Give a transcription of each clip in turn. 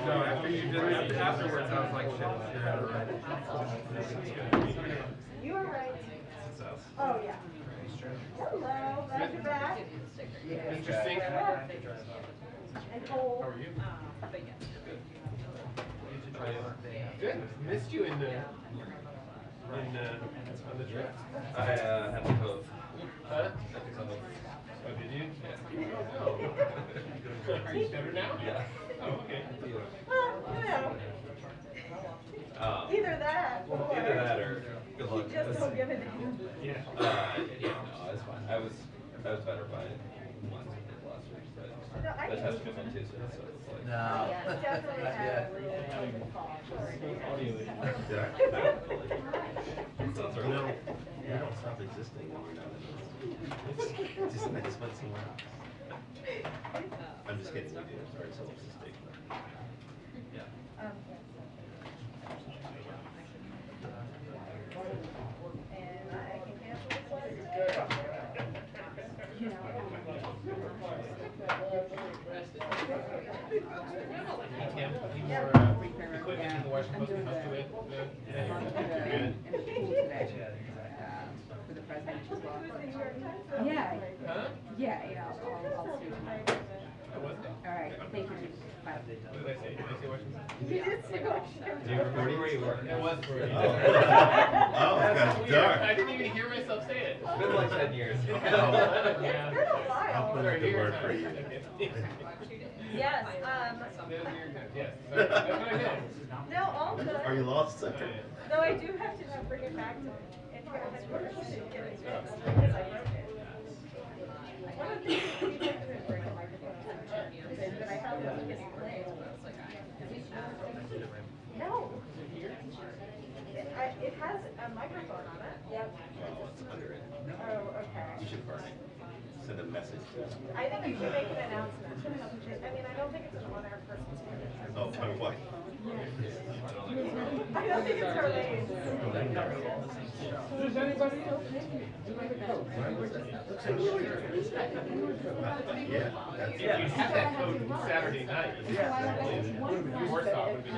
No, after you did it, afterwards, I was like, shit, you're out of right. You are right. Oh, yeah. Hello, glad you're back. Interesting. And cold. How are you? Good. Missed you in the on the trip. I had to both. Huh? Oh, did you? Yeah. Oh. Are you better now? Yeah. Oh, okay. Well, you know. Either that or good luck. you just don't give a damn. Yeah. Yeah, no, it's fine. I was better by once last week, but No, I the can- test was on Tuesday, so it's like. No. Definitely had a little cough. No, you don't stop existing when you're not in this. I just went somewhere else. I'm just kidding, we do. It's very self-sustaining. And I can cancel the flight. You know. Any more equipment in the Washington Post comes to it? Yeah. Good. For the president as well. Yeah. Huh? Yeah, I'll see you tomorrow. Oh, was it? All right, thank you. Bye. What did I say? Did I say Washington? You did say Washington. Do you recording where you were? It was for you. Oh, it's got Weird. dark. I didn't even hear myself say it. It's been like 10 years. Yeah. It's been a while. I'll put Sorry, the word for you. Yes, Yes. That's what I meant. no, all good. Are you lost? Yeah. No, I do have to now bring it back to headquarters to get it fixed because I broke it. One of the things we did was bring a microphone to the chair, but I thought it was getting played. No. It has a microphone on it. Yep. Oh, it's under it. Oh, okay. You should burn it. Send a message to us. I think you should make an announcement. I mean, I don't think it's an on-air person's signature. Oh, my wife. I don't think it's her name. Does anybody Yeah, that's If you had that code Saturday night, it would have been worse off. Would have been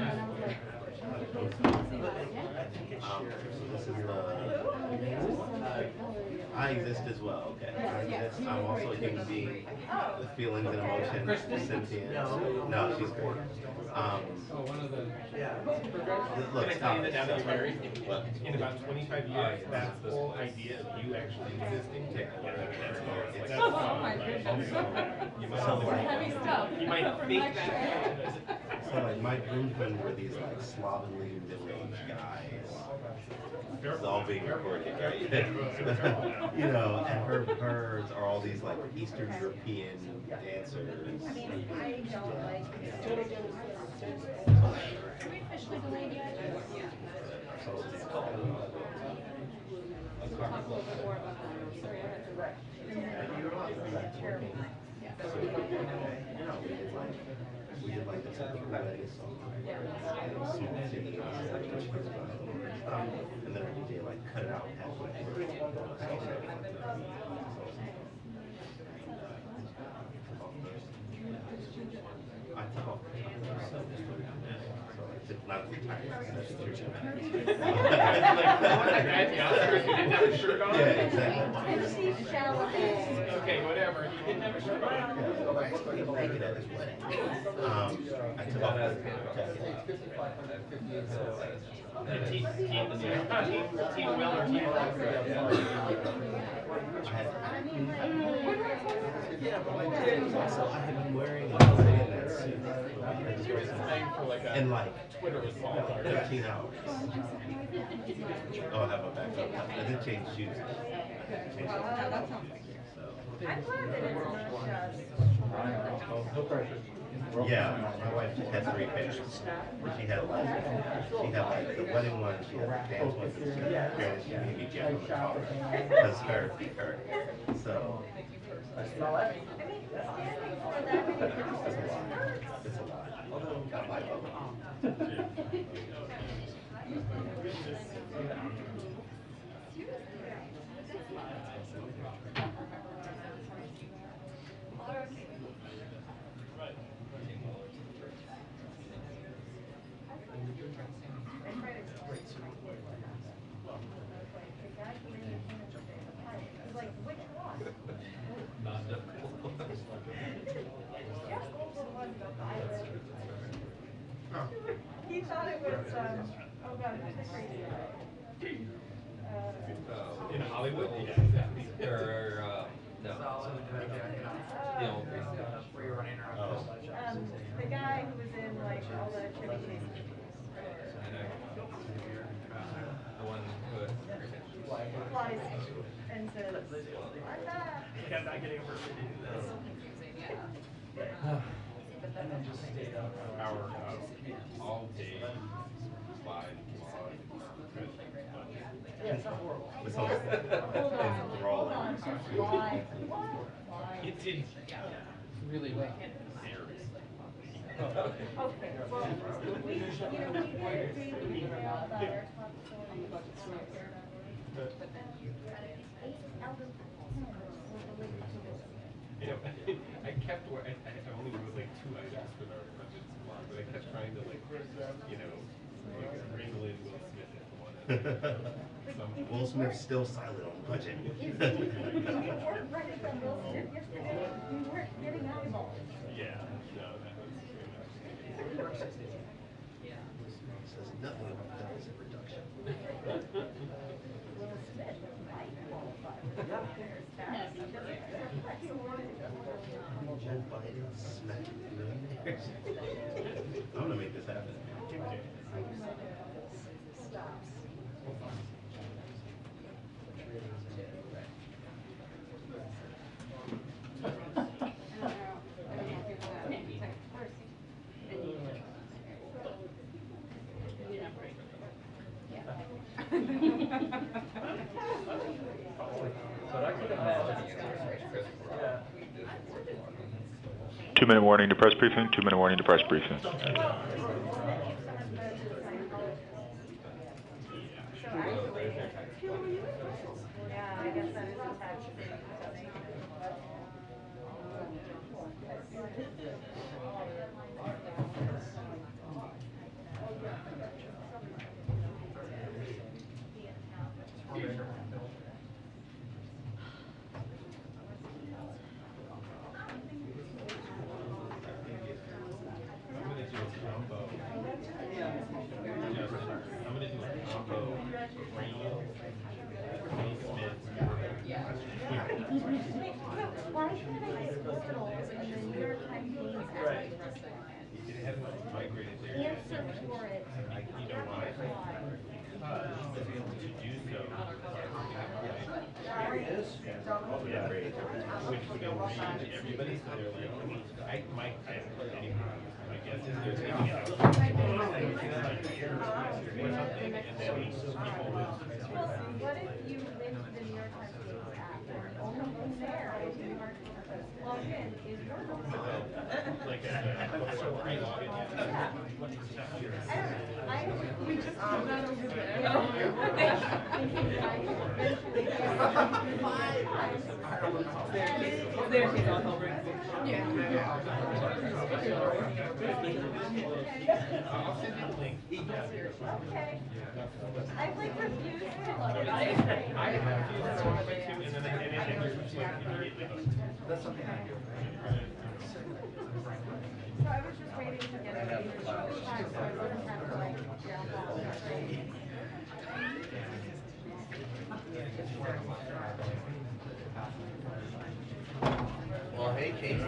So this is I exist as well, okay. I exist. I'm also a human being with feelings and emotions, sentient. No, she's great. Look, Can I tell you that now that you're married, What? in about 25 years, that whole idea of you actually existing, that's Oh my goodness. You might, So, like, Heavy stuff. you might From think next that. So like my groomsmen were these like slovenly middle-aged guys. It's all being recorded, right? You know, and hers are all these like Eastern European dancers. I mean, I don't like it. Are we officially delayed yet? We did like the typical Vegas song, small cities, and then our DJ like cut it out halfway. I took off the top, not the entire. Yeah, exactly. Okay, whatever. You didn't have a shirt on. Naked at his wedding. I took off the jacket. Team Will or Team Yeah, but I did. So I had been wearing a that suit in like Twitter was 15 hours. Oh, I have my back up. I did change shoes. I'm glad that it's not just. Yeah, my wife just had 3 pairs. She had like the wedding one, she had the dance one, and she had the greatest baby gift from the car. Because her. So. I mean, standing for that. It's a lot. Although, I like He thought it was, oh god, who's the crazy guy? In Hollywood? Yeah, exactly. Or, no. The old Oh. The guy who was in like all the Chevy Chase movies. The one who Flies and says, I'm back. I'm not getting a birthday to do this. Our all-day slide This whole Hold on, hold on. Why? Why? It did really well. Okay, well, we did a daily email about our top facility budget. You know, I kept, I only wrote like 2 items for our budget supply, but I kept trying to like, you know, wrangle in Will Smith into one. Will Smith's still silent on budget. You weren't running from Will Smith yesterday, you weren't getting eyeballs. Yeah, no, that was Says nothing about deficit reduction. Will Smith might qualify for governor's tax. Jen Biden smacked millionaires. I'm gonna make this happen. But I could imagine Chris 2-minute warning to press briefing. 2-minute warning to press briefing. Yeah, I guess that is a tax thing. Why can't I get portals in the New York Times app? It hasn't migrated there yet. Answer for it. You know why? Because to do so which would enrage everybody, so they're like, my guess is they're taking it out. Or something, and then people would. What if you link the New York Times app and only from there, log in is Like so pre-login. we just found that over there. There she's on hold. I'll send you the link. Okay. I've like refused to log in. I have to use it on my too, and then just like immediately. That's something I do. So I was just waiting to get a paper sheet back so I wouldn't have to like download it. Well, hey, Kate.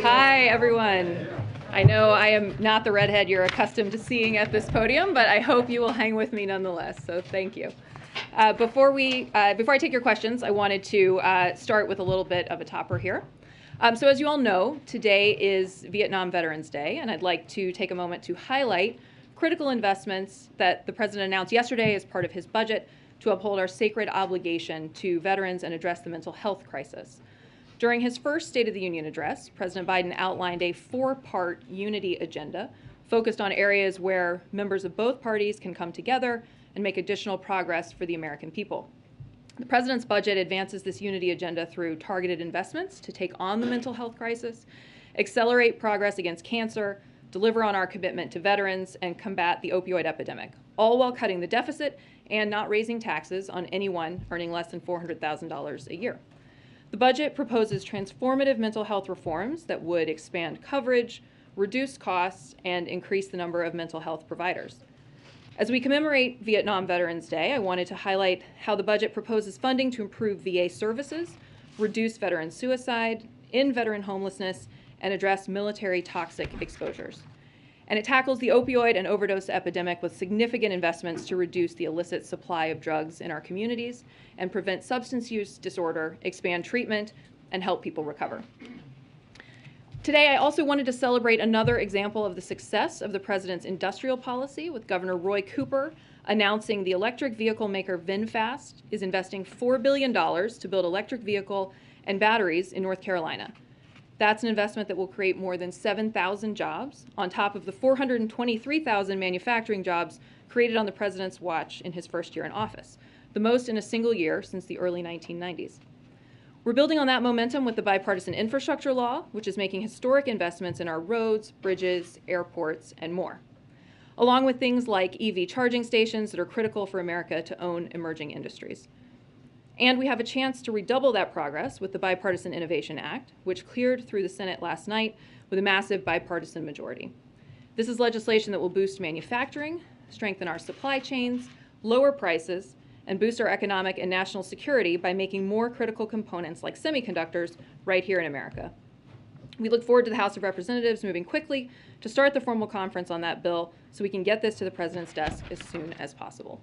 Hi, everyone. I know I am not the redhead you're accustomed to seeing at this podium, but I hope you will hang with me nonetheless, so thank you. Before I take your questions, I wanted to start with a little bit of a topper here. So as you all know, today is Vietnam Veterans Day, and I'd like to take a moment to highlight critical investments that the President announced yesterday as part of his budget to uphold our sacred obligation to veterans and address the mental health crisis. During his first State of the Union address, President Biden outlined a 4-part unity agenda focused on areas where members of both parties can come together and make additional progress for the American people. The President's budget advances this unity agenda through targeted investments to take on the mental health crisis, accelerate progress against cancer, deliver on our commitment to veterans, and combat the opioid epidemic, all while cutting the deficit and not raising taxes on anyone earning less than $400,000 a year. The budget proposes transformative mental health reforms that would expand coverage, reduce costs, and increase the number of mental health providers. As we commemorate Vietnam Veterans Day, I wanted to highlight how the budget proposes funding to improve VA services, reduce veteran suicide, end veteran homelessness, and address military toxic exposures. And it tackles the opioid and overdose epidemic with significant investments to reduce the illicit supply of drugs in our communities and prevent substance use disorder, expand treatment, and help people recover. Today, I also wanted to celebrate another example of the success of the President's industrial policy, with Governor Roy Cooper announcing the electric vehicle maker VinFast is investing $4 billion to build electric vehicle and batteries in North Carolina. That's an investment that will create more than 7,000 jobs, on top of the 423,000 manufacturing jobs created on the President's watch in his first year in office, the most in a single year since the early 1990s. We're building on that momentum with the Bipartisan Infrastructure Law, which is making historic investments in our roads, bridges, airports, and more, along with things like EV charging stations that are critical for America to own emerging industries. And we have a chance to redouble that progress with the Bipartisan Innovation Act, which cleared through the Senate last night with a massive bipartisan majority. This is legislation that will boost manufacturing, strengthen our supply chains, lower prices, and boost our economic and national security by making more critical components like semiconductors right here in America. We look forward to the House of Representatives moving quickly to start the formal conference on that bill so we can get this to the President's desk as soon as possible.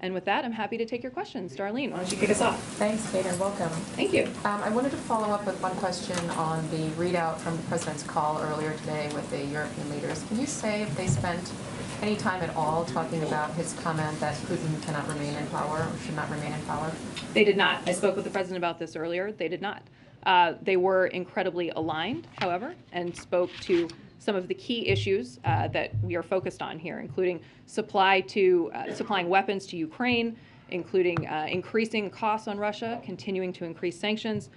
And with that, I'm happy to take your questions. Darlene, why don't you kick us off? Thanks, Kate, and welcome. Thank you. I wanted to follow up with one question on the readout from the President's call earlier today with the European leaders. Can you say if they spent any time at all talking about his comment that Putin cannot remain in power or should not remain in power? They did not. I spoke with the President about this earlier. They did not. They were incredibly aligned, however, and spoke to some of the key issues that we are focused on here, including supplying weapons to Ukraine, including increasing costs on Russia, continuing to increase sanctions,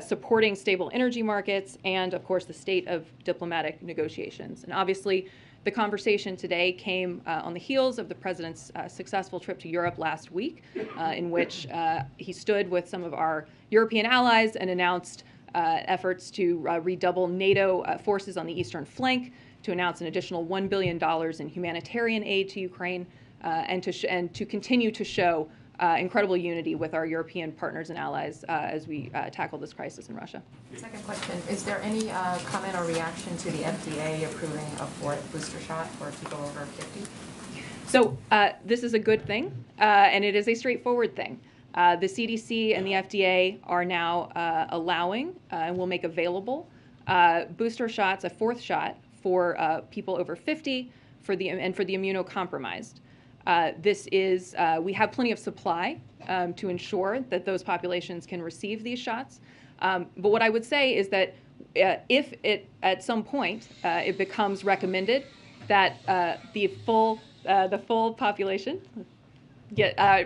supporting stable energy markets, and of course the state of diplomatic negotiations. And obviously, the conversation today came on the heels of the President's successful trip to Europe last week, in which he stood with some of our European allies and announced efforts to redouble NATO forces on the eastern flank, to announce an additional $1 billion in humanitarian aid to Ukraine, and to continue to show incredible unity with our European partners and allies as we tackle this crisis in Russia. Second question, is there any comment or reaction to the FDA approving a fourth booster shot for people over 50? So this is a good thing, and it is a straightforward thing. The CDC and the FDA are now allowing and will make available booster shots, a fourth shot for people over 50 and for the immunocompromised. We have plenty of supply to ensure that those populations can receive these shots. But what I would say is that if at some point it becomes recommended that the full population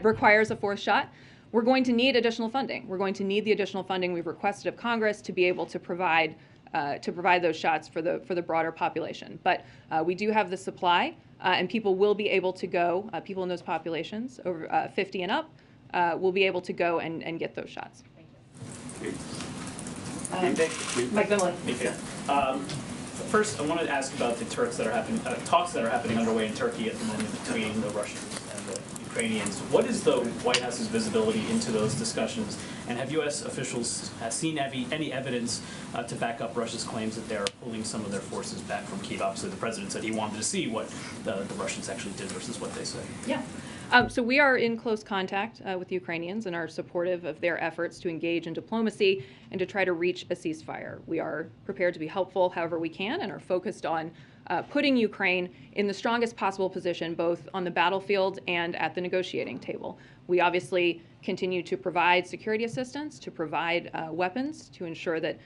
requires a fourth shot, we're going to need additional funding. We're going to need the additional funding we've requested of Congress to be able to provide those shots for the broader population. But we do have the supply, and people will be able to go. People in those populations over 50 and up will be able to go and get those shots. Mike Vinley. First, I wanted to ask about the talks that are happening underway in Turkey at the moment between the Russians and the Ukrainians. What is the White House's visibility into those discussions? And have U.S. officials seen any evidence to back up Russia's claims that they're pulling some of their forces back from Kyiv? Obviously, the president said he wanted to see what the Russians actually did versus what they say. Yeah. So we are in close contact with the Ukrainians and are supportive of their efforts to engage in diplomacy and to try to reach a ceasefire. We are prepared to be helpful however we can and are focused on putting Ukraine in the strongest possible position both on the battlefield and at the negotiating table. We obviously continue to provide security assistance, to provide weapons to ensure that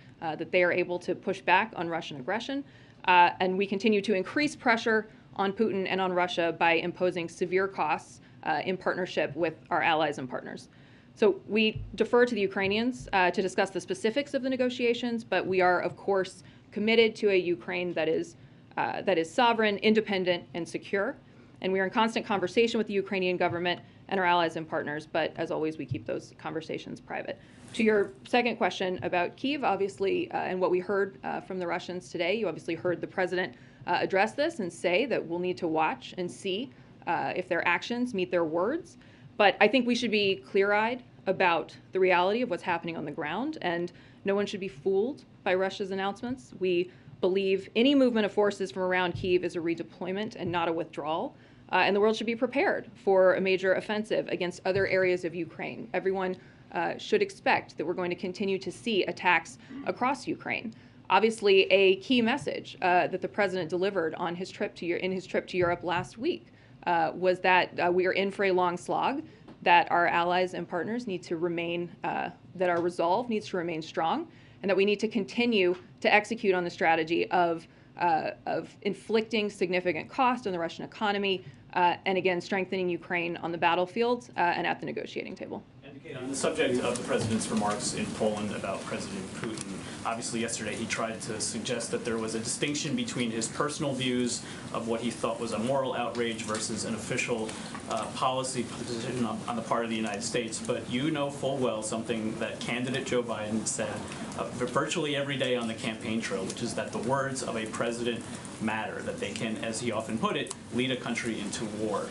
they are able to push back on Russian aggression, and we continue to increase pressure on Putin and on Russia by imposing severe costs in partnership with our allies and partners. So we defer to the Ukrainians to discuss the specifics of the negotiations, but we are, of course, committed to a Ukraine that is sovereign, independent, and secure. And we are in constant conversation with the Ukrainian government and our allies and partners. But as always, we keep those conversations private. To your second question about Kyiv, obviously, and what we heard from the Russians today, you obviously heard the president address this and say that we'll need to watch and see if their actions meet their words. But I think we should be clear-eyed about the reality of what's happening on the ground, and no one should be fooled by Russia's announcements. We believe any movement of forces from around Kyiv is a redeployment and not a withdrawal. And the world should be prepared for a major offensive against other areas of Ukraine. Everyone should expect that we're going to continue to see attacks across Ukraine. Obviously, a key message that the president delivered on his trip to in his trip to Europe last week was that we are in for a long slog, that our allies and partners need to remain, that our resolve needs to remain strong, and that we need to continue to execute on the strategy of inflicting significant cost on the Russian economy, and again, strengthening Ukraine on the battlefield and at the negotiating table. On the subject of the president's remarks in Poland about President Putin, obviously yesterday he tried to suggest that there was a distinction between his personal views of what he thought was a moral outrage versus an official policy position on the part of the United States. But you know full well something that candidate Joe Biden said virtually every day on the campaign trail, which is that the words of a president matter, that they can, as he often put it, lead a country into war.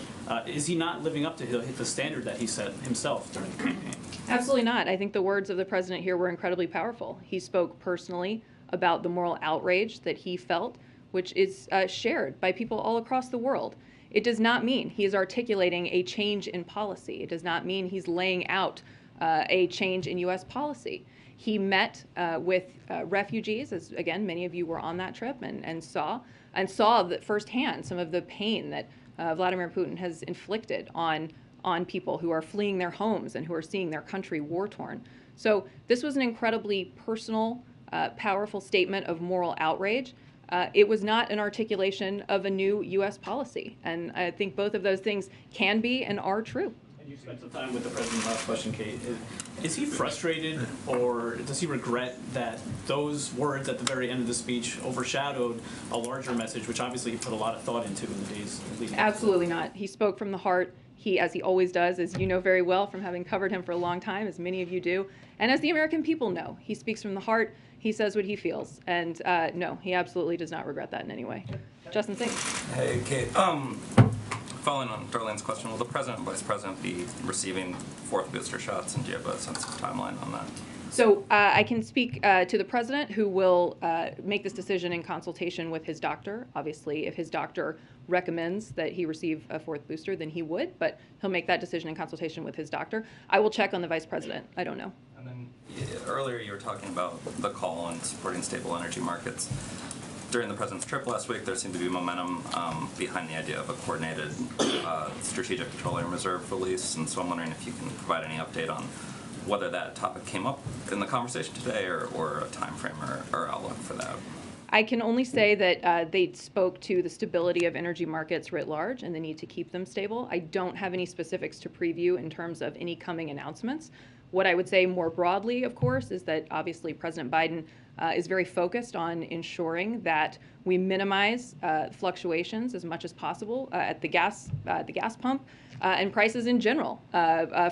Is he not living up to the standard that he set himself during the campaign? Absolutely not. I think the words of the president here were incredibly powerful. He spoke personally about the moral outrage that he felt, which is shared by people all across the world. It does not mean he is articulating a change in policy. It does not mean he's laying out a change in U.S. policy. He met with refugees, as again, many of you were on that trip and saw that firsthand some of the pain that Vladimir Putin has inflicted on people who are fleeing their homes and who are seeing their country war-torn. So this was an incredibly personal, powerful statement of moral outrage. It was not an articulation of a new U.S. policy. And I think both of those things can be and are true. And you spent some time with the president. Last question, Kate. Is he frustrated, or does he regret that those words at the very end of the speech overshadowed a larger message, which obviously he put a lot of thought into in the days leading up to it? Absolutely not. He spoke from the heart. He, as he always does, as you know very well from having covered him for a long time, as many of you do, and as the American people know, he speaks from the heart. He says what he feels, and no, he absolutely does not regret that in any way. Justin Singh. Hey, Kate. Following on Darlene's question, will the president and vice president be receiving fourth booster shots, and do you have a sense of timeline on that? So I can speak to the president, who will make this decision in consultation with his doctor. Obviously, if his doctor recommends that he receive a fourth booster, then he would, but he'll make that decision in consultation with his doctor. I will check on the vice president. I don't know. And then earlier you were talking about the call on supporting stable energy markets. During the president's trip last week, there seemed to be momentum behind the idea of a coordinated strategic petroleum reserve release, and so I'm wondering if you can provide any update on whether that topic came up in the conversation today, or a time frame or outlook for that. I can only say that they spoke to the stability of energy markets writ large and the need to keep them stable. I don't have any specifics to preview in terms of any coming announcements. What I would say more broadly, of course, is that obviously President Biden is very focused on ensuring that we minimize fluctuations as much as possible at the gas pump and prices in general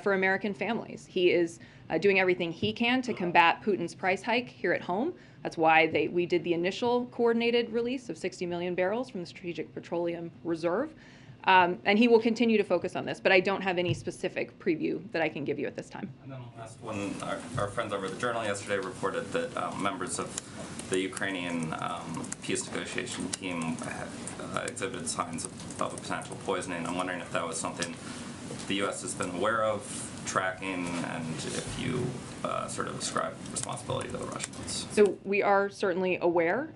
for American families. He is doing everything he can to combat Putin's price hike here at home. That's why we did the initial coordinated release of 60 million barrels from the Strategic Petroleum Reserve. And he will continue to focus on this, but I don't have any specific preview that I can give you at this time. And then last one, our friends over at the Journal yesterday reported that members of the Ukrainian peace negotiation team exhibited signs of a potential poisoning. I'm wondering if that was something the U.S. has been aware of, tracking, and if you sort of ascribe responsibility to the Russians. So we are certainly aware.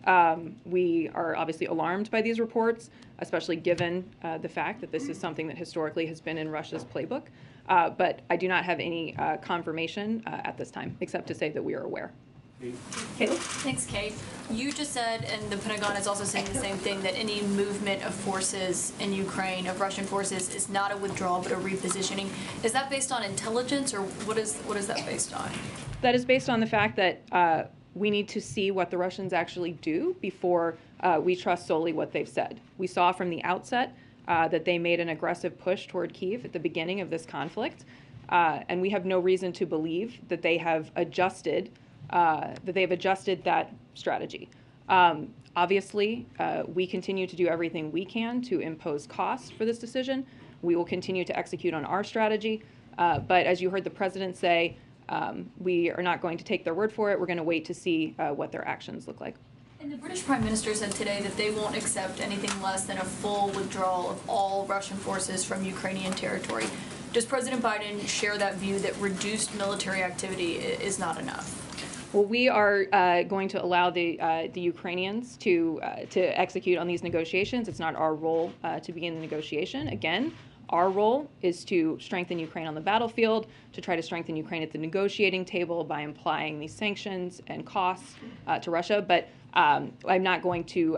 We are obviously alarmed by these reports, especially given the fact that this is something that historically has been in Russia's playbook. But I do not have any confirmation at this time, except to say that we are aware. Caitlin? Thanks, Kate. You just said, and the Pentagon is also saying the same thing, that any movement of forces in Ukraine, of Russian forces, is not a withdrawal but a repositioning. Is that based on intelligence, or what is that based on? That is based on the fact that we need to see what the Russians actually do before we trust solely what they've said. We saw from the outset that they made an aggressive push toward Kyiv at the beginning of this conflict, and we have no reason to believe that they have adjusted that strategy. Obviously, we continue to do everything we can to impose costs for this decision. We will continue to execute on our strategy, but as you heard the president say, we are not going to take their word for it. We're going to wait to see what their actions look like. And the British Prime Minister said today that they won't accept anything less than a full withdrawal of all Russian forces from Ukrainian territory. Does President Biden share that view that reduced military activity is not enough? Well, we are going to allow the Ukrainians to execute on these negotiations. It's not our role to begin the negotiation. Again, our role is to strengthen Ukraine on the battlefield, to try to strengthen Ukraine at the negotiating table by applying these sanctions and costs to Russia. But I'm not going to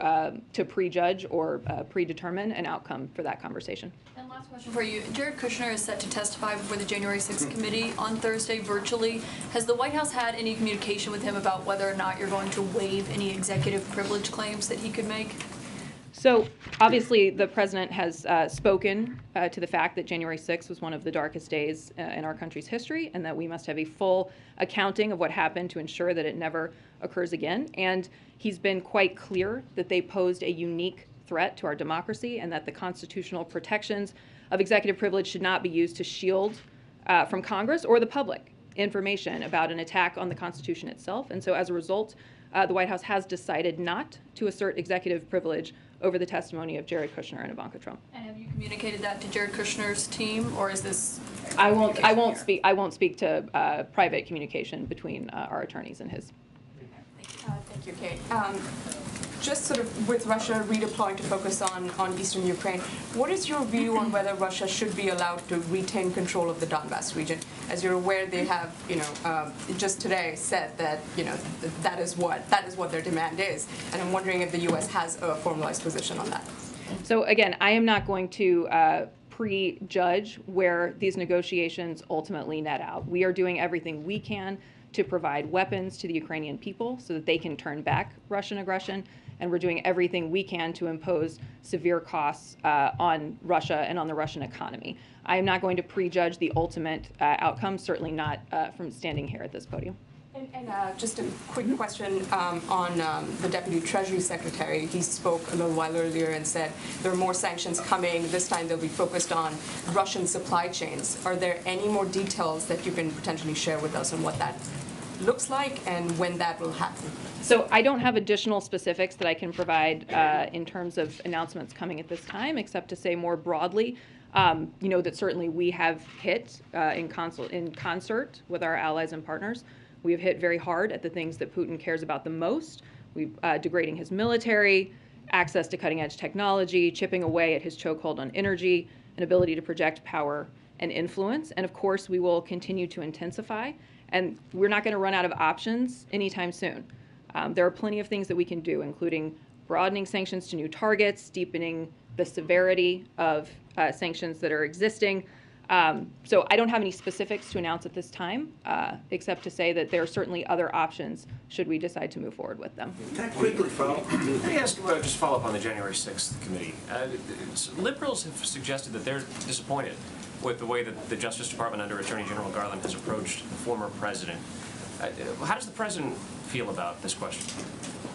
prejudge or predetermine an outcome for that conversation. And last question for you. Jared Kushner is set to testify before the January 6th committee on Thursday virtually. Has the White House had any communication with him about whether or not you're going to waive any executive privilege claims that he could make? So obviously the president has spoken to the fact that January 6th was one of the darkest days in our country's history, and that we must have a full accounting of what happened to ensure that it never occurs again. And he's been quite clear that they posed a unique threat to our democracy, and that the constitutional protections of executive privilege should not be used to shield from Congress or the public information about an attack on the Constitution itself. And so as a result, the White House has decided not to assert executive privilege over the testimony of Jared Kushner and Ivanka Trump. And have you communicated that to Jared Kushner's team, or is this? I won't speak to private communication between our attorneys and his. Thank you, Kate. Just sort of with Russia redeploying to focus on eastern Ukraine, what is your view on whether Russia should be allowed to retain control of the Donbass region? As you're aware, they have, just today said that, that is what their demand is, and I'm wondering if the U.S. has a formalized position on that. So again, I am not going to prejudge where these negotiations ultimately net out. We are doing everything we can to provide weapons to the Ukrainian people so that they can turn back Russian aggression. And we're doing everything we can to impose severe costs on Russia and on the Russian economy. I am not going to prejudge the ultimate outcome, certainly not from standing here at this podium. And just a quick question on the Deputy Treasury Secretary. He spoke a little while earlier and said there are more sanctions coming. This time they'll be focused on Russian supply chains. Are there any more details that you can potentially share with us on what that looks like and when that will happen? So I don't have additional specifics that I can provide in terms of announcements coming at this time, except to say more broadly, that certainly we have hit in concert with our allies and partners. We have hit very hard at the things that Putin cares about the most. We've degrading his military, access to cutting-edge technology, chipping away at his chokehold on energy, an ability to project power and influence. And of course, we will continue to intensify. And we're not going to run out of options anytime soon. There are plenty of things that we can do, including broadening sanctions to new targets, deepening the severity of sanctions that are existing. So I don't have any specifics to announce at this time, except to say that there are certainly other options should we decide to move forward with them. Can I quickly follow? Let me ask, just follow up on the January 6th committee. Liberals have suggested that they're disappointed with the way that the Justice Department under Attorney General Garland has approached the former president. How does the president feel about this question?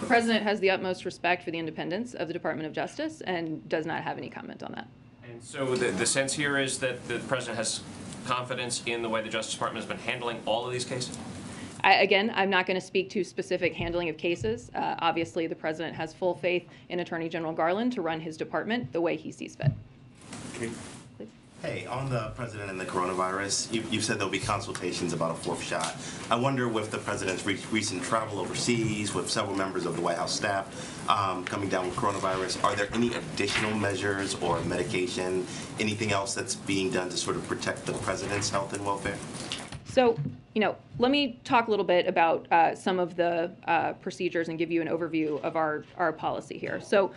The president has the utmost respect for the independence of the Department of Justice and does not have any comment on that. And so the sense here is that the president has confidence in the way the Justice Department has been handling all of these cases? Again, I'm not going to speak to specific handling of cases. Obviously, the president has full faith in Attorney General Garland to run his department the way he sees fit. Okay. Hey, on the president and the coronavirus, you said there'll be consultations about a fourth shot. I wonder with the president's recent travel overseas, with several members of the White House staff coming down with coronavirus, are there any additional measures or medication, anything else that's being done to sort of protect the president's health and welfare? So, let me talk a little bit about some of the procedures and give you an overview of our policy here. So,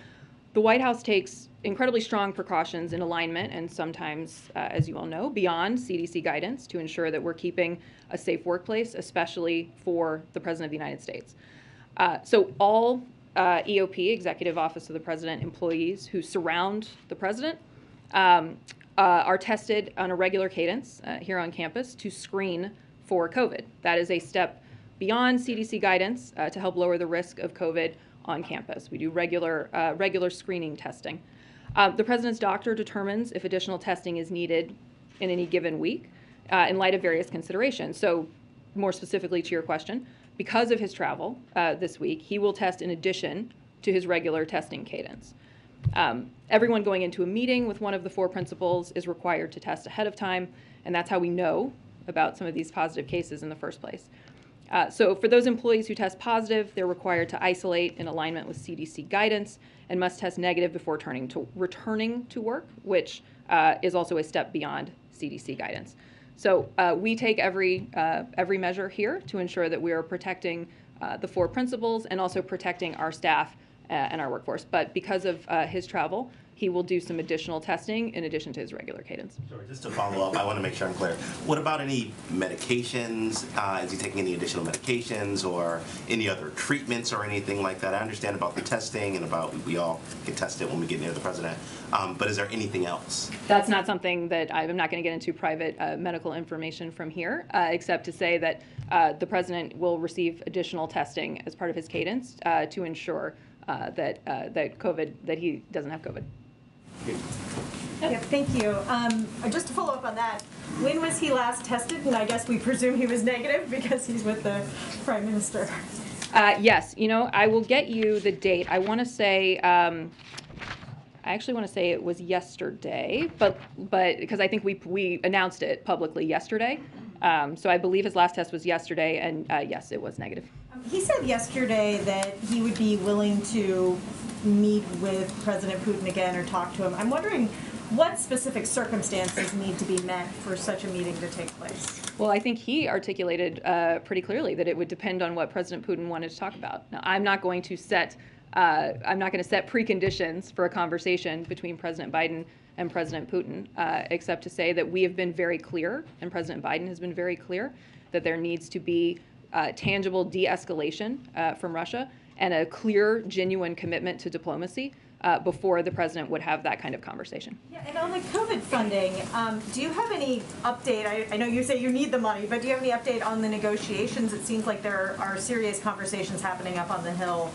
the White House takes incredibly strong precautions in alignment and sometimes, as you all know, beyond CDC guidance to ensure that we're keeping a safe workplace, especially for the President of the United States. So all EOP, Executive Office of the President, employees who surround the President are tested on a regular cadence here on campus to screen for COVID. That is a step beyond CDC guidance to help lower the risk of COVID on campus. We do regular screening testing. The president's doctor determines if additional testing is needed in any given week in light of various considerations. So more specifically to your question, because of his travel this week, he will test in addition to his regular testing cadence. Everyone going into a meeting with one of the 4 principals is required to test ahead of time, and that's how we know about some of these positive cases in the first place. So for those employees who test positive, they're required to isolate in alignment with CDC guidance and must test negative before returning to work, which is also a step beyond CDC guidance. So we take every measure here to ensure that we are protecting the 4 principals and also protecting our staff and our workforce. But because of his travel, he will do some additional testing in addition to his regular cadence. Sorry, just to follow up, I want to make sure I'm clear. What about any medications? Is he taking any additional medications or any other treatments or anything like that? I understand about the testing and about we all get tested when we get near the president. But is there anything else? That's not something that I'm not going to get into private medical information from here, except to say that the president will receive additional testing as part of his cadence to ensure that he doesn't have COVID. Yeah, thank you. Just to follow up on that, when was he last tested? And I guess we presume he was negative because he's with the Prime Minister. Yes, I will get you the date. I want to say, I actually want to say it was yesterday, but because I think we announced it publicly yesterday. So I believe his last test was yesterday, and yes, it was negative. He said yesterday that he would be willing to meet with President Putin again or talk to him. I'm wondering what specific circumstances need to be met for such a meeting to take place? Well, I think he articulated pretty clearly that it would depend on what President Putin wanted to talk about. Now, I'm not going to set preconditions for a conversation between President Biden and President Putin, except to say that we have been very clear, and President Biden has been very clear, that there needs to be tangible de-escalation from Russia and a clear, genuine commitment to diplomacy before the president would have that kind of conversation. Yeah, and on the COVID funding, do you have any update? I know you say you need the money, but do you have any update on the negotiations? It seems like there are serious conversations happening up on the Hill.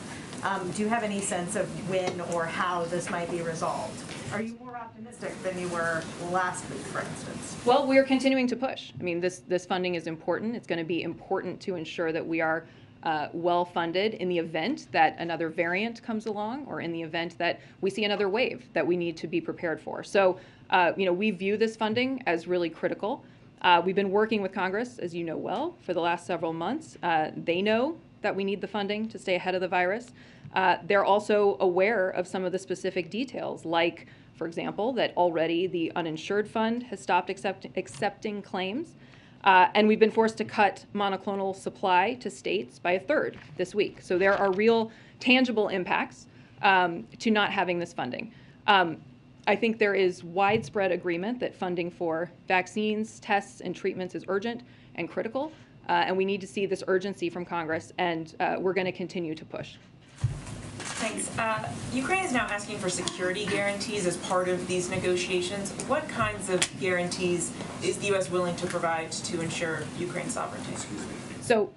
Do you have any sense of when or how this might be resolved? Are you more optimistic than you were last week, for instance? Well, we're continuing to push. I mean, this funding is important. It's going to be important to ensure that we are well funded in the event that another variant comes along, or in the event that we see another wave that we need to be prepared for. So, we view this funding as really critical. We've been working with Congress, as you know well, for the last several months. They know that we need the funding to stay ahead of the virus. They're also aware of some of the specific details, like, for example, that already the uninsured fund has stopped accepting claims. And we've been forced to cut monoclonal supply to states by 1/3 this week. So there are real tangible impacts to not having this funding. I think there is widespread agreement that funding for vaccines, tests, and treatments is urgent and critical. And we need to see this urgency from Congress, and we're going to continue to push. Thanks. Ukraine is now asking for security guarantees as part of these negotiations. What kinds of guarantees is the U.S. willing to provide to ensure Ukraine's sovereignty? So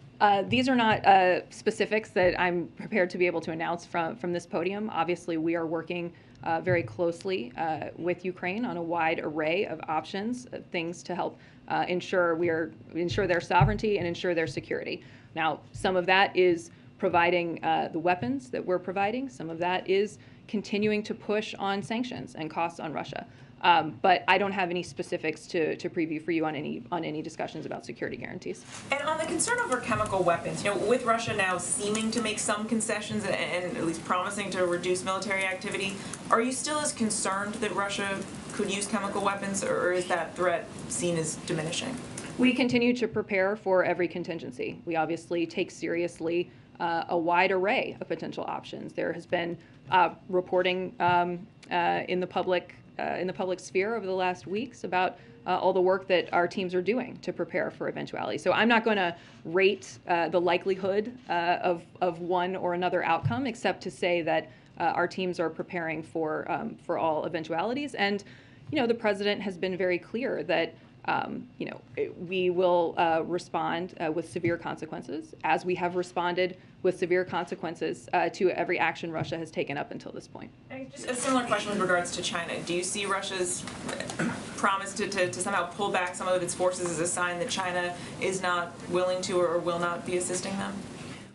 these are not specifics that I'm prepared to be able to announce from this podium. Obviously, we are working very closely with Ukraine on a wide array of options, things to help ensure their sovereignty and ensure their security. Now, some of that is providing the weapons that we're providing. Some of that is continuing to push on sanctions and costs on Russia. But I don't have any specifics to preview for you on any discussions about security guarantees. And on the concern over chemical weapons, with Russia now seeming to make some concessions and at least promising to reduce military activity, are you still as concerned that Russia could use chemical weapons, or is that threat seen as diminishing? We continue to prepare for every contingency. We obviously take seriously a wide array of potential options. There has been reporting in the public sphere over the last weeks about all the work that our teams are doing to prepare for eventualities. So I'm not going to rate the likelihood of one or another outcome, except to say that our teams are preparing for all eventualities. And the president has been very clear that we will respond with severe consequences, as we have responded with severe consequences to every action Russia has taken up until this point. And just a similar question with regards to China. Do you see Russia's promise to somehow pull back some of its forces as a sign that China is not willing to or will not be assisting them?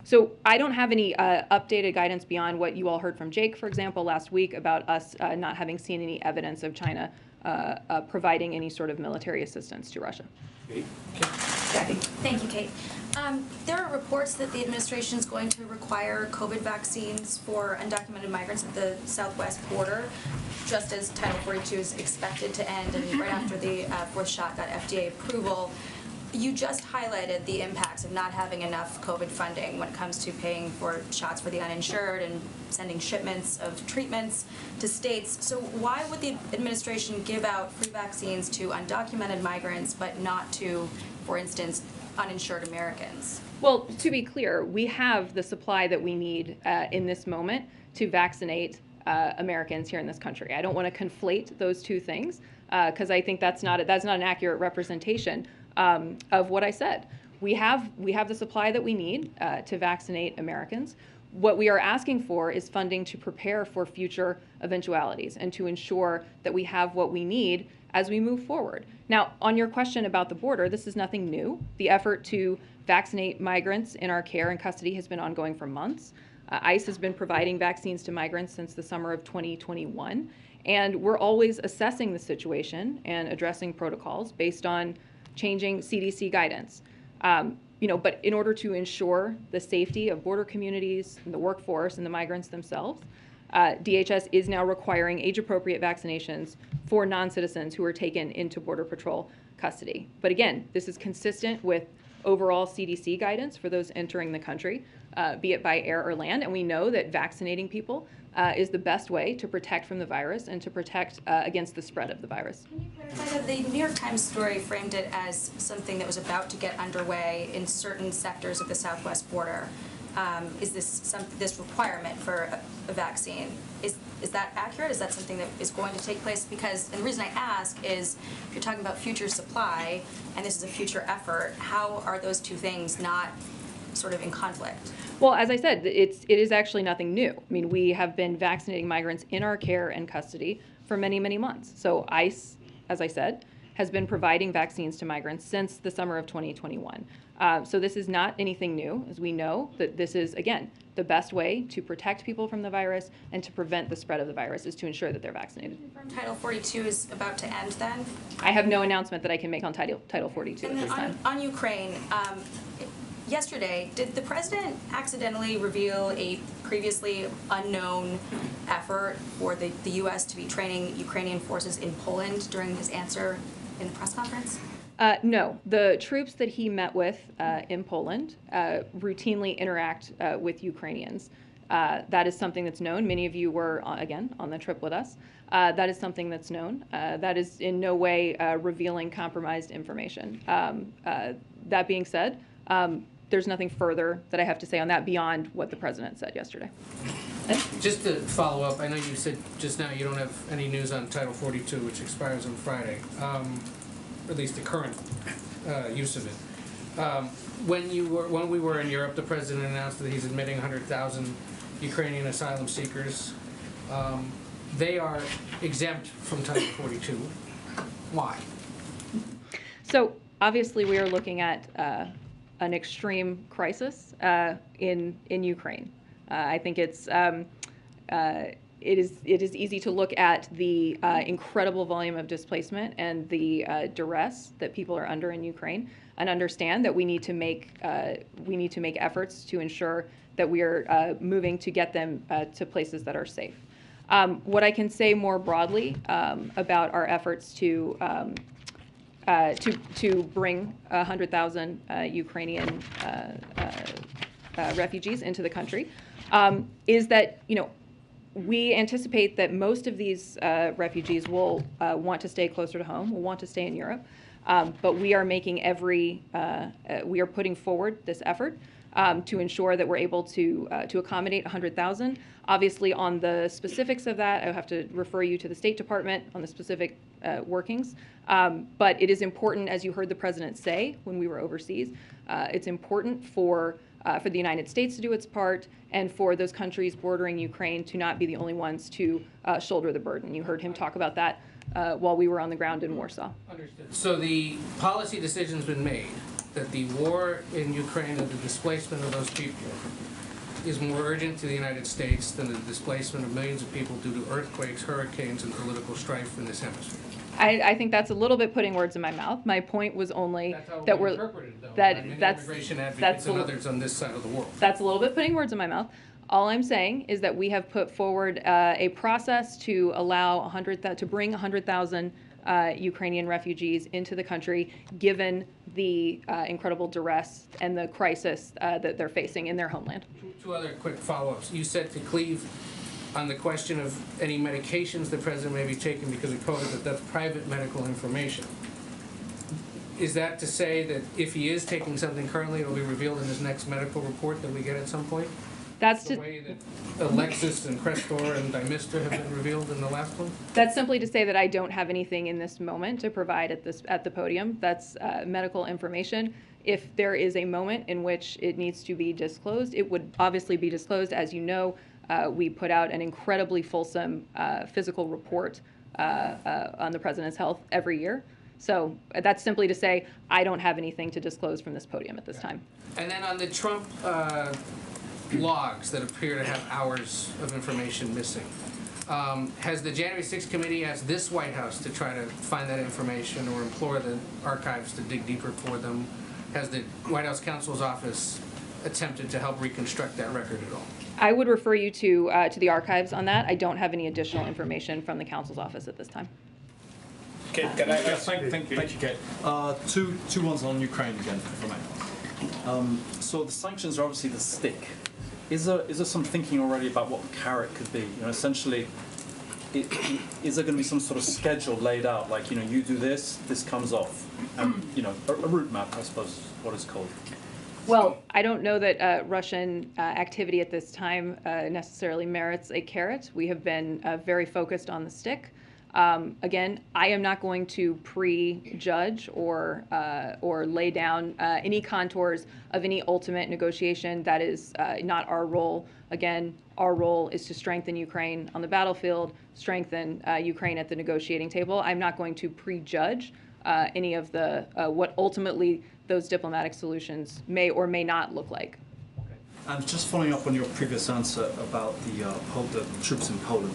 So I don't have any updated guidance beyond what you all heard from Jake, for example, last week about us not having seen any evidence of China providing any sort of military assistance to Russia. Thank you, Kate. There are reports that the administration is going to require COVID vaccines for undocumented migrants at the southwest border, just as Title 42 is expected to end and right after the fourth shot got FDA approval. You just highlighted the impacts of not having enough COVID funding when it comes to paying for shots for the uninsured and sending shipments of treatments to states. So why would the administration give out free vaccines to undocumented migrants but not to, for instance, uninsured Americans? Well, to be clear, we have the supply that we need in this moment to vaccinate Americans here in this country. I don't want to conflate those two things because I think that's not an accurate representation of what I said. We have the supply that we need to vaccinate Americans. What we are asking for is funding to prepare for future eventualities and to ensure that we have what we need as we move forward. Now, on your question about the border, this is nothing new. The effort to vaccinate migrants in our care and custody has been ongoing for months. ICE has been providing vaccines to migrants since the summer of 2021, and we're always assessing the situation and addressing protocols based on changing CDC guidance. But in order to ensure the safety of border communities and the workforce and the migrants themselves, DHS is now requiring age-appropriate vaccinations for non-citizens who are taken into Border Patrol custody. But again, this is consistent with overall CDC guidance for those entering the country, be it by air or land, and we know that vaccinating people is the best way to protect from the virus and to protect against the spread of the virus. The New York Times story framed it as something that was about to get underway in certain sectors of the southwest border. Is this requirement for a vaccine? Is that accurate? Is that something that is going to take place? Because, and the reason I ask is, if you're talking about future supply, and this is a future effort, how are those two things not sort of in conflict? Well, as I said, it is actually nothing new. I mean, we have been vaccinating migrants in our care and custody for many, many months. So ICE, as I said, has been providing vaccines to migrants since the summer of 2021. So this is not anything new, as we know that this is, again, the best way to protect people from the virus and to prevent the spread of the virus is to ensure that they're vaccinated. Title 42 is about to end then? I have no announcement that I can make on Title 42 at this time. On Ukraine, yesterday, did the president accidentally reveal a previously unknown effort for the U.S. to be training Ukrainian forces in Poland during his answer in the press conference? No. The troops that he met with in Poland routinely interact with Ukrainians. That is something that's known. Many of you were, again, on the trip with us. That is something that's known. That is in no way revealing compromised information. That being said, there's nothing further that I have to say on that beyond what the president said yesterday. Just to follow up, I know you said just now you don't have any news on Title 42, which expires on Friday, or at least the current use of it. When we were in Europe, the president announced that he's admitting 100,000 Ukrainian asylum seekers. They are exempt from Title 42. Why? So obviously we are looking at an extreme crisis in Ukraine. I think it is easy to look at the incredible volume of displacement and the duress that people are under in Ukraine, and understand that we need to make efforts to ensure that we are moving to get them to places that are safe. What I can say more broadly about our efforts to bring 100,000 Ukrainian refugees into the country is that, we anticipate that most of these refugees will want to stay closer to home, will want to stay in Europe, but we are making we are putting forward this effort to ensure that we're able to accommodate 100,000. Obviously, on the specifics of that, I have to refer you to the State Department on the specific workings. But it is important, as you heard the President say when we were overseas, it's important for the United States to do its part and for those countries bordering Ukraine to not be the only ones to shoulder the burden. You heard him talk about that while we were on the ground in Warsaw. Understood. So the policy decision's been made that the war in Ukraine and the displacement of those people is more urgent to the United States than the displacement of millions of people due to earthquakes, hurricanes, and political strife in this hemisphere. I think that's a little bit putting words in my mouth. My point was only that we're Interpreted, though, that by many that's immigration advocates and others on this side of the world. That's a little bit putting words in my mouth. All I'm saying is that we have put forward a process to allow to bring 100,000 Ukrainian refugees into the country, given the incredible duress and the crisis that they're facing in their homeland. Two other quick follow-ups. You said to Cleve on the question of any medications the president may be taking because of COVID, that that's private medical information. Is that to say that if he is taking something currently, it'll be revealed in his next medical report that we get at some point? That's the way that Alexis and Crestor and Dymista have been revealed in the last one? That's simply to say that I don't have anything in this moment to provide at the podium. That's medical information. If there is a moment in which it needs to be disclosed, it would obviously be disclosed. As you know, we put out an incredibly fulsome physical report on the president's health every year. So that's simply to say I don't have anything to disclose from this podium at this time. And then on the Trump logs that appear to have hours of information missing, has the January 6th committee asked this White House to try to find that information or implore the archives to dig deeper for them? Has the White House counsel's office attempted to help reconstruct that record at all? I would refer you to the archives on that. I don't have any additional information from the counsel's office at this time. Okay, thank you, Kate. Two ones on Ukraine again, if I may. So the sanctions are obviously the stick. Is there some thinking already about what the carrot could be? You know, essentially, is there going to be some sort of schedule laid out, like, you know, you do this, this comes off, and, you know, a route map, I suppose, is what it's called. Well, I don't know that Russian activity at this time necessarily merits a carrot. We have been very focused on the stick. Again, I am not going to prejudge or lay down any contours of any ultimate negotiation. That is not our role. Again, our role is to strengthen Ukraine on the battlefield, strengthen Ukraine at the negotiating table. I'm not going to prejudge any of the what ultimately those diplomatic solutions may or may not look like. Okay. And just following up on your previous answer about the troops in Poland.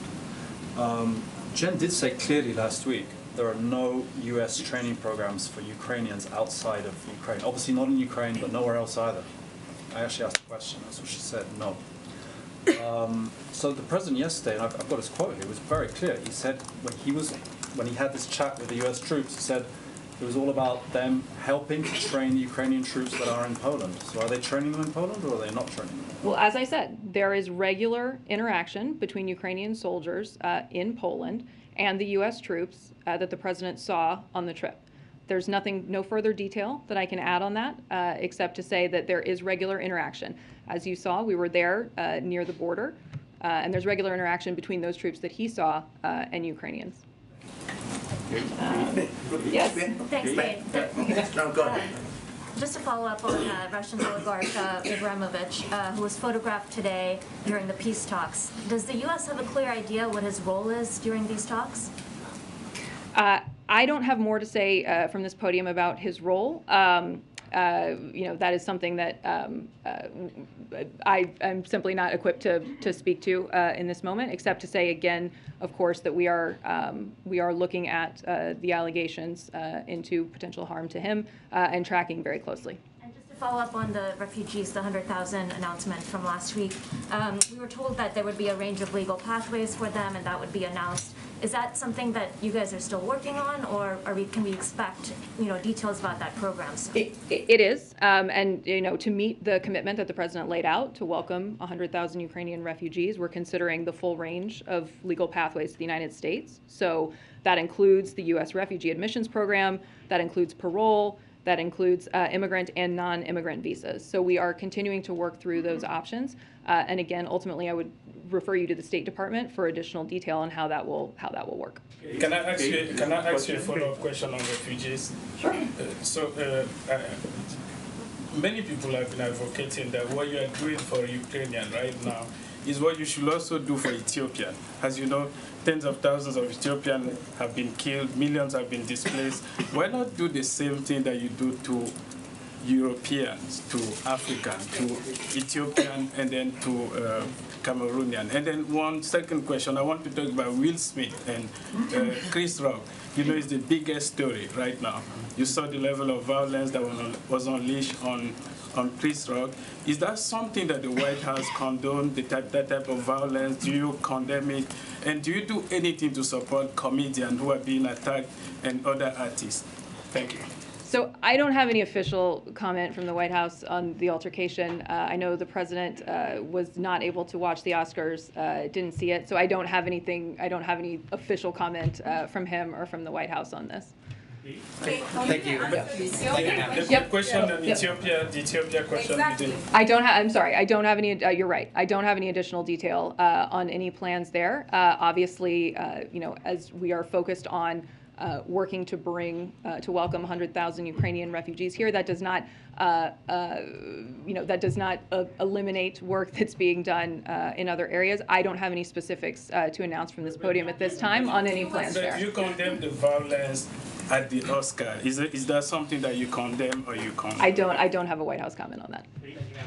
Jen did say clearly last week there are no U.S. training programs for Ukrainians outside of Ukraine. Obviously not in Ukraine, but nowhere else either. I actually asked the question, that's what she said, no. So the president yesterday, and I've got his quote here, was very clear. He said when he had this chat with the U.S. troops, he said it was all about them helping to train the Ukrainian troops that are in Poland. So are they training them in Poland or are they not training them? Well, as I said, there is regular interaction between Ukrainian soldiers in Poland and the U.S. troops that the president saw on the trip. There's no further detail that I can add on that, except to say that there is regular interaction. As you saw, we were there near the border, and there's regular interaction between those troops that he saw and Ukrainians. Yes. Thanks, Dave. No, go ahead. Just to follow up on Russian oligarch Abramovich, who was photographed today during the peace talks. Does the U.S. have a clear idea what his role is during these talks? I don't have more to say from this podium about his role. You know, that is something that I'm simply not equipped to speak to in this moment, except to say again, of course, that we are looking at the allegations into potential harm to him and tracking very closely. And just to follow up on the refugees, the 100,000 announcement from last week, we were told that there would be a range of legal pathways for them, and that would be announced. Is that something that you guys are still working on, or can we expect, you know, details about that program soon? It is, and you know, to meet the commitment that the president laid out to welcome 100,000 Ukrainian refugees, we're considering the full range of legal pathways to the United States. So that includes the U.S. refugee admissions program, that includes parole, that includes immigrant and non-immigrant visas. So we are continuing to work through those options. And again, ultimately, I would refer you to the State Department for additional detail on how that will work. Can I ask you a follow-up question on refugees? Sure. Many people have been advocating that what you are doing for Ukrainian right now is what you should also do for Ethiopian. As you know, tens of thousands of Ethiopians have been killed, millions have been displaced. Why not do the same thing that you do to Europeans, to African, to Ethiopian, and then to Cameroonian? And then one second question, I want to talk about Will Smith and Chris Rock. You know, it's the biggest story right now. You saw the level of violence that was unleashed on Chris Rock. Is that something that the White House condoned, that type of violence? Do you condemn it? And do you do anything to support comedians who are being attacked and other artists? Thank you. So I don't have any official comment from the White House on the altercation. I know the president was not able to watch the Oscars, didn't see it. So I don't have anything. I don't have any official comment from him or from the White House on this. Thank you. Yep. Question on Ethiopia, the Ethiopia question. Exactly. I don't have. I'm sorry. I don't have any. You're right. I don't have any additional detail on any plans there. Obviously, you know, as we are focused on working to welcome 100,000 Ukrainian refugees here, that does not, you know, that does not eliminate work that's being done in other areas. I don't have any specifics to announce from this podium at this time on any plans there. Do you condemn the violence at the Oscar? Is that something that you condemn or you condemn? I don't have a White House comment on that.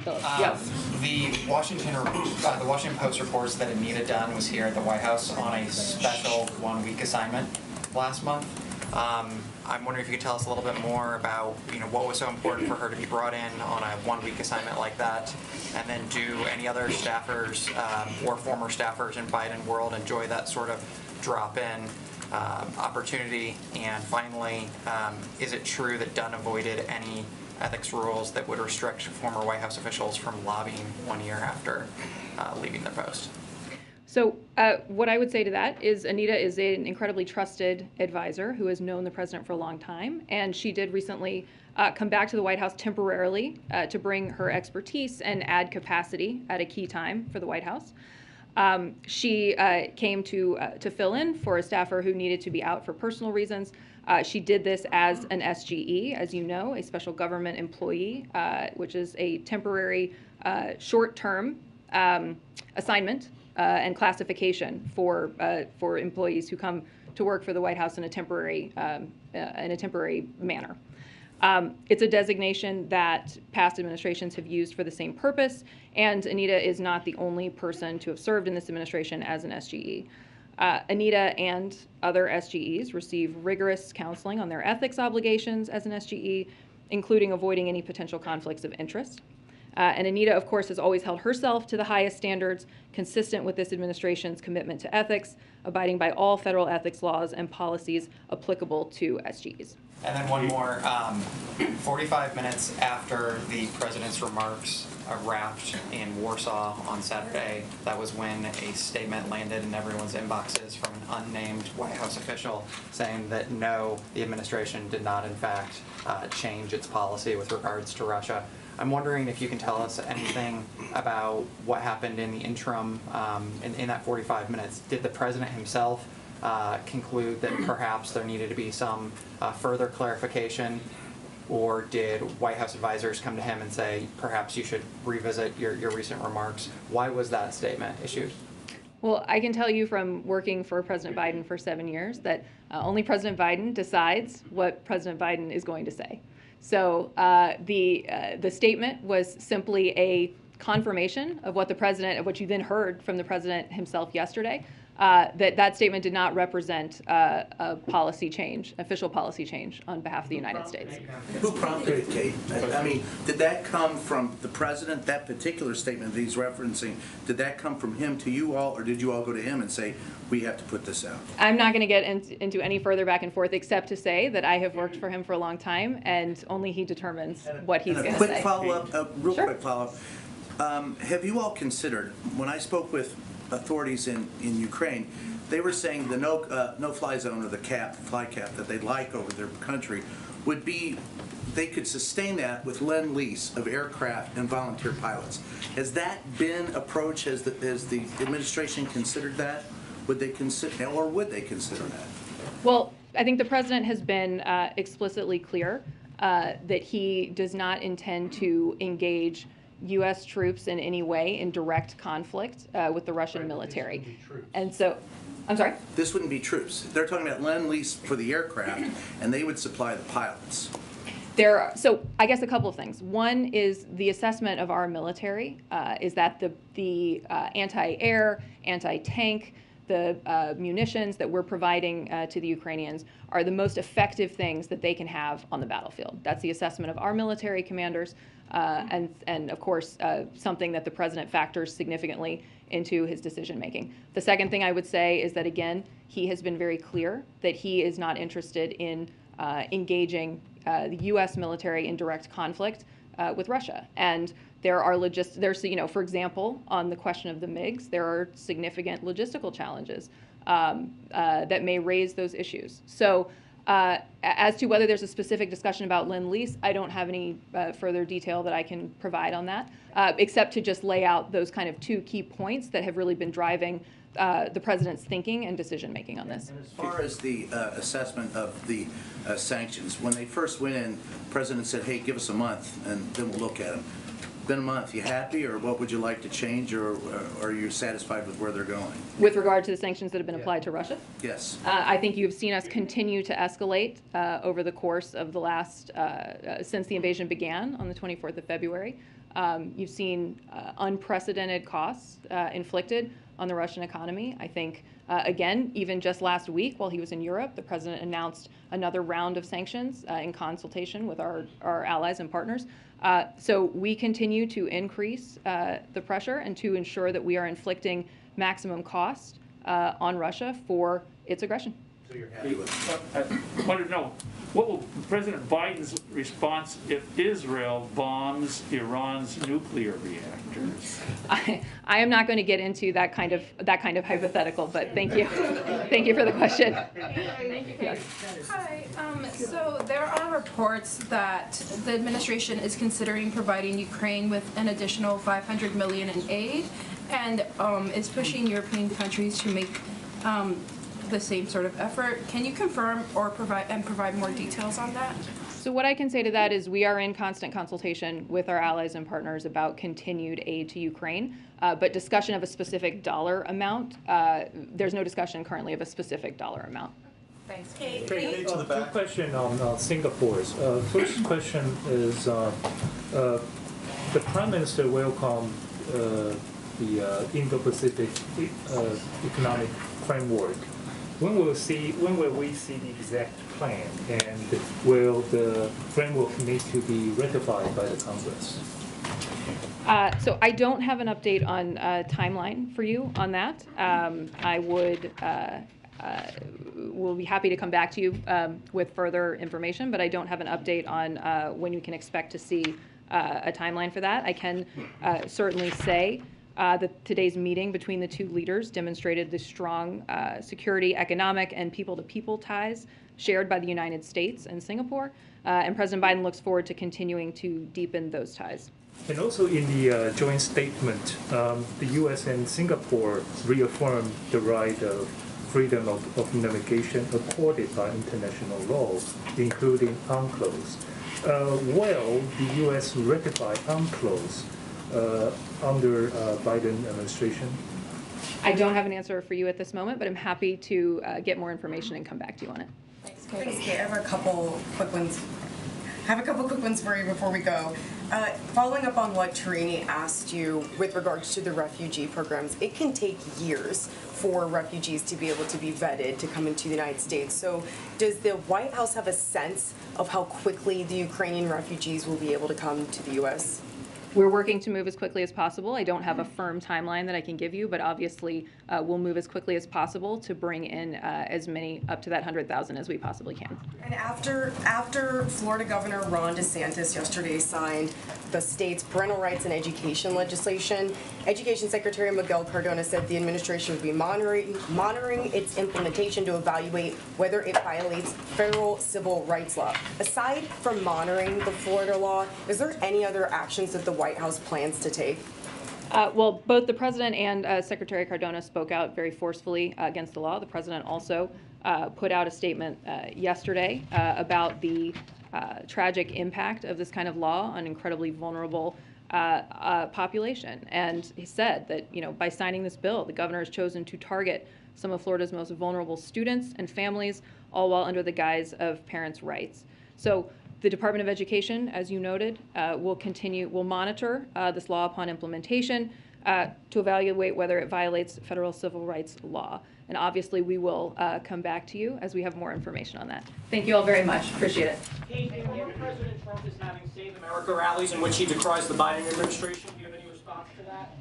The Washington Post reports that Anita Dunn was here at the White House on a special 1-week assignment last month. I'm wondering if you could tell us a little bit more about, you know, what was so important for her to be brought in on a 1-week assignment like that, and then do any other staffers or former staffers in Biden world enjoy that sort of drop-in opportunity? And finally, is it true that Dunn avoided any ethics rules that would restrict former White House officials from lobbying 1 year after leaving their post? So what I would say to that is Anita is an incredibly trusted advisor who has known the president for a long time, and she did recently come back to the White House temporarily to bring her expertise and add capacity at a key time for the White House. She came to fill in for a staffer who needed to be out for personal reasons. She did this as an SGE, as you know, a special government employee, which is a temporary short-term assignment and classification for employees who come to work for the White House in a temporary manner. It's a designation that past administrations have used for the same purpose, and Anita is not the only person to have served in this administration as an SGE. Anita and other SGEs receive rigorous counseling on their ethics obligations as an SGE, including avoiding any potential conflicts of interest. And Anita, of course, has always held herself to the highest standards consistent with this administration's commitment to ethics, abiding by all federal ethics laws and policies applicable to SGEs. And then one more, 45 minutes after the president's remarks wrapped in Warsaw on Saturday, that was when a statement landed in everyone's inboxes from an unnamed White House official saying that no, the administration did not in fact change its policy with regards to Russia. I'm wondering if you can tell us anything about what happened in the interim in that 45 minutes. Did the president himself conclude that perhaps there needed to be some further clarification, or did White House advisors come to him and say, perhaps you should revisit your recent remarks? Why was that statement issued? Well, I can tell you from working for President Biden for 7 years that only President Biden decides what President Biden is going to say. So the statement was simply a confirmation of what what you then heard from the president himself yesterday. That statement did not represent a policy change, official policy change on behalf of the United States. Who prompted it, Kate? I mean, did that come from the president, that particular statement that he's referencing, did that come from him to you all, or did you all go to him and say, we have to put this out? I'm not going to get into any further back and forth, except to say that I have worked for him for a long time, and only he determines what he's going to say. Quick follow-up, quick follow-up. Have you all considered, when I spoke with authorities in Ukraine, they were saying the no-fly zone, or the fly cap that they'd like over their country would be they could sustain that with lend-lease of aircraft and volunteer pilots. Has that been approached? Has the administration considered that? Would they consider, or would they consider that? Well, I think the president has been explicitly clear that he does not intend to engage U.S. troops in any way in direct conflict with the Russian military. And so, I'm sorry? This wouldn't be troops. They're talking about lend-lease for the aircraft, and they would supply the pilots. So I guess a couple of things. One is the assessment of our military is that the anti-air, anti-tank, the munitions that we're providing to the Ukrainians are the most effective things that they can have on the battlefield. That's the assessment of our military commanders, and of course, something that the president factors significantly into his decision making. The second thing I would say is that, again, he has been very clear that he is not interested in engaging the U.S. military in direct conflict with Russia. And there are for example, on the question of the MiGs, there are significant logistical challenges that may raise those issues. So as to whether there's a specific discussion about lend-lease, I don't have any further detail that I can provide on that, except to just lay out those kind of two key points that have really been driving the president's thinking and decision-making on this. And as far as the assessment of the sanctions, when they first went in, the president said, hey, give us a month, and then we'll look at them. Been a month. You happy, or what would you like to change, or are you satisfied with where they're going? With regard to the sanctions that have been applied to Russia? Yes. I think you've seen us continue to escalate over the course of the last, since the invasion began on the 24th of February. You've seen unprecedented costs inflicted on the Russian economy. I think, again, even just last week while he was in Europe, the president announced another round of sanctions in consultation with our allies and partners. So we continue to increase the pressure and to ensure that we are inflicting maximum cost on Russia for its aggression. So you're happy with it? I wanted to know, what will President Biden's response if Israel bombs Iran's nuclear reactors? I am not going to get into that kind of hypothetical, but thank you. Thank you for the question. Thank you, Kate. Hi. So there are reports that the administration is considering providing Ukraine with an additional $500 million in aid, and is pushing European countries to make the same sort of effort. Can you confirm or provide more details on that? So what I can say to that is we are in constant consultation with our allies and partners about continued aid to Ukraine, but discussion of a specific dollar amount, there's no discussion currently of a specific dollar amount. Thanks. Two questions on Singapore. First question is, the Prime Minister welcomed the Indo-Pacific economic framework. When will we see the exact plan, and will the framework need to be ratified by the Congress? So I don't have an update on timeline for you on that. I will be happy to come back to you with further information, but I don't have an update on when you can expect to see a timeline for that. I can certainly say that today's meeting between the two leaders demonstrated the strong security, economic, and people-to-people ties shared by the United States and Singapore, and President Biden looks forward to continuing to deepen those ties. And also in the joint statement, the U.S. and Singapore reaffirmed the right of freedom of navigation accorded by international law, including UNCLOS. Will the U.S. ratify UNCLOS under Biden administration? I don't have an answer for you at this moment, but I'm happy to get more information and come back to you on it. Thanks, Kate. I have a couple quick ones. For you before we go. Following up on what Tarini asked you with regards to the refugee programs, it can take years for refugees to be able to be vetted to come into the United States. So does the White House have a sense of how quickly the Ukrainian refugees will be able to come to the U.S.? We're working to move as quickly as possible. I don't have a firm timeline that I can give you, but obviously we'll move as quickly as possible to bring in as many, up to that 100,000 as we possibly can. And after Florida Governor Ron DeSantis yesterday signed the state's parental rights and education legislation, Education Secretary Miguel Cardona said the administration would be monitoring its implementation to evaluate whether it violates federal civil rights law. Aside from monitoring the Florida law, is there any other actions that the White House plans to take? Well, both the president and Secretary Cardona spoke out very forcefully against the law. The president also put out a statement yesterday about the tragic impact of this kind of law on incredibly vulnerable population. And he said that, by signing this bill, the governor has chosen to target some of Florida's most vulnerable students and families, all while under the guise of parents' rights. So the Department of Education, as you noted, will monitor this law upon implementation to evaluate whether it violates federal civil rights law. And obviously, we will come back to you as we have more information on that. Thank you all very much. Appreciate it. Kate, former President Trump is having Save America rallies in which he decries the Biden administration. Do you have any response to that?